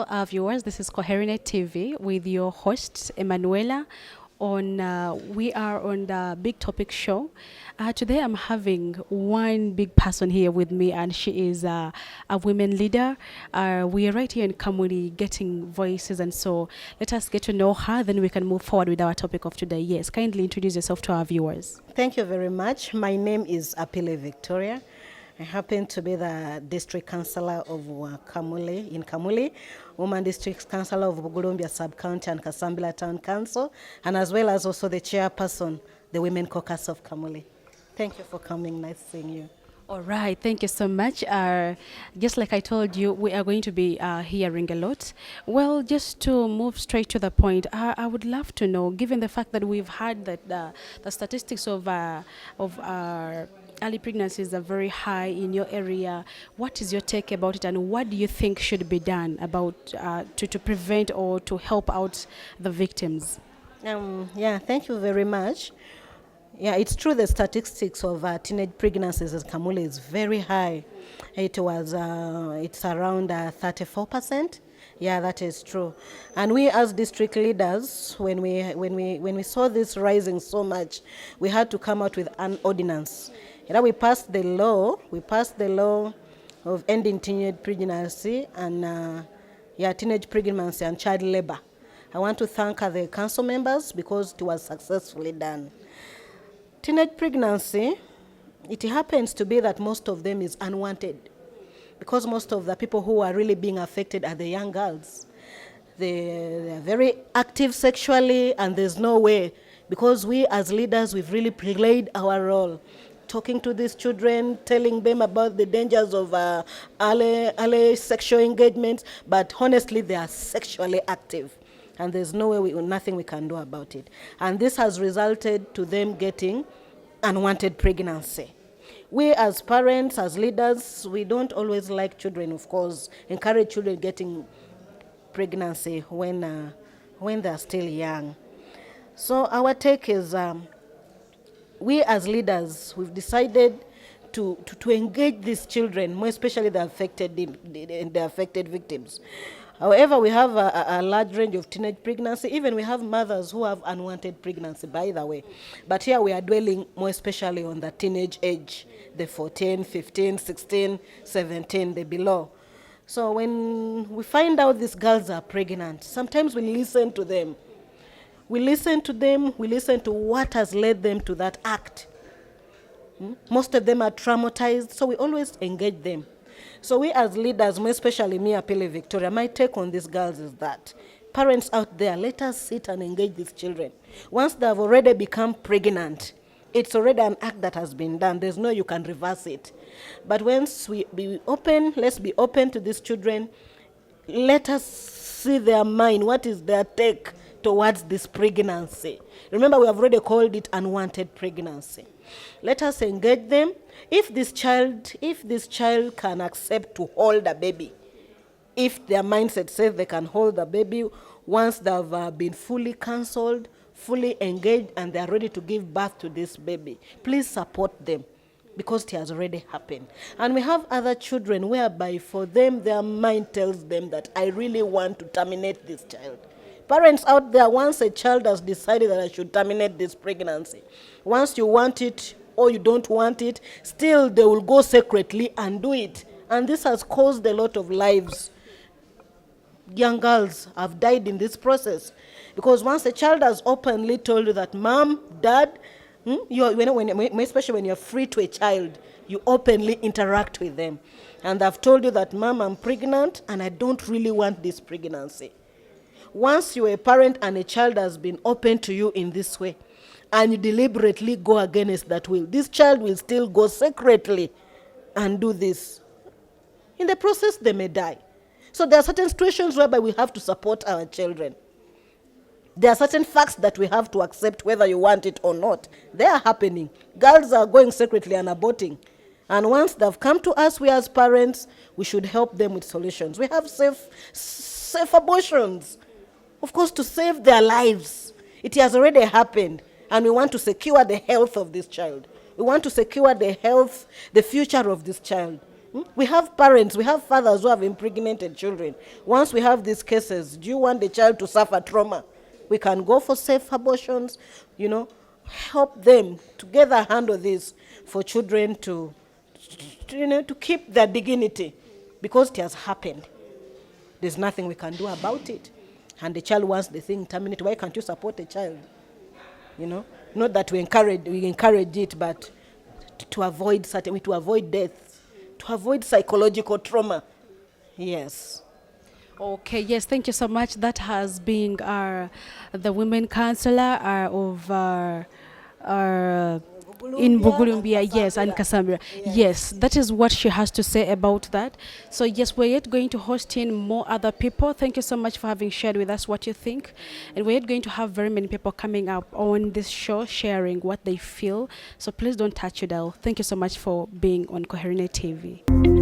all our viewers. This is Coherent TV with your host, Emanuela. We are on the Big Topic Show. Today I'm having one big person here with me, and she is a women leader. We are right here in Kamuli getting voices, and so let us get to know her, then we can move forward with our topic of today. Yes, kindly introduce yourself to our viewers. Thank you very much. My name is Apile Victoria. I happen to be the district councillor of Kamuli, woman district councillor of Bugulumbia Sub-County and Kasambila Town Council, and as well as also the chairperson, the Women Caucus of Kamuli. Thank you for coming. Nice seeing you. All right, thank you so much. Just like I told you, we are going to be hearing a lot. Well, just to move straight to the point, I would love to know, given the fact that we've heard that the statistics of early pregnancies are very high in your area, what is your take about it, and what do you think should be done about to prevent or to help out the victims? Thank you very much. Yeah, it's true the statistics of teenage pregnancies in Kamuli is very high. It's around 34%. Yeah, that is true. And we as district leaders, when we saw this rising so much, we had to come out with an ordinance. We passed the law of ending teenage pregnancy and teenage pregnancy and child labor. I want to thank the council members because it was successfully done. Teenage pregnancy, it happens to be that most of them is unwanted because most of the people who are really being affected are the young girls. They are very active sexually, and there's no way, because we as leaders, we've really played our role, talking to these children, telling them about the dangers of early sexual engagements, but honestly, they are sexually active. And there's nothing we can do about it. And this has resulted to them getting unwanted pregnancy. We as parents, as leaders, we don't always like children, of course, encourage children getting pregnancy when they're still young. So our take is, we as leaders, we've decided to engage these children, more especially the affected victims. However, we have a large range of teenage pregnancy. Even we have mothers who have unwanted pregnancy, by the way. But here we are dwelling more especially on the teenage age, the 14, 15, 16, 17, the below. So when we find out these girls are pregnant, sometimes we listen to them. We listen to what has led them to that act. Most of them are traumatized, so we always engage them. So we as leaders, especially me, Apile Victoria, my take on these girls is that parents out there, let us sit and engage these children. Once they've already become pregnant, it's already an act that has been done. There's no you can reverse it. But once let's be open to these children. Let us see their mind. What is their take towards this pregnancy? Remember, we have already called it unwanted pregnancy. Let us engage them. If this child can accept to hold a baby, if their mindset says they can hold the baby, once they've been fully counseled, fully engaged, and they are ready to give birth to this baby, please support them because it has already happened. And we have other children whereby for them, their mind tells them that I really want to terminate this child. Parents out there, once a child has decided that I should terminate this pregnancy, once you want it or you don't want it, still they will go secretly and do it. And this has caused a lot of lives. Young girls have died in this process. Because once a child has openly told you that, Mom, Dad, especially when you're free to a child, you openly interact with them. And they've told you that, Mom, I'm pregnant and I don't really want this pregnancy. Once you're a parent and a child has been open to you in this way, and you deliberately go against that will, this child will still go secretly and do this. In the process, they may die. So there are certain situations whereby we have to support our children. There are certain facts that we have to accept whether you want it or not. They are happening. Girls are going secretly and aborting. And once they've come to us, we as parents, we should help them with solutions. We have safe abortions, of course, to save their lives. It has already happened. And we want to secure the health of this child. We want to secure the future of this child. We have parents, we have fathers who have impregnated children. Once we have these cases, do you want the child to suffer trauma? We can go for safe abortions, help them together handle this for children to keep their dignity, because it has happened. There's nothing we can do about it. And the child wants the thing terminated. Why can't you support the child? Not that we encourage it, but to avoid death, to avoid psychological trauma. Yes. Okay, yes, thank you so much. That has been the women counselor of in Bugulumbia, yes, and Cassandra. Yes, that is what she has to say about that. So yes, we're yet going to host in more other people. Thank you so much for having shared with us what you think. And we're yet going to have very many people coming up on this show sharing what they feel. So please don't touch your dial. Thank you so much for being on Coherent TV.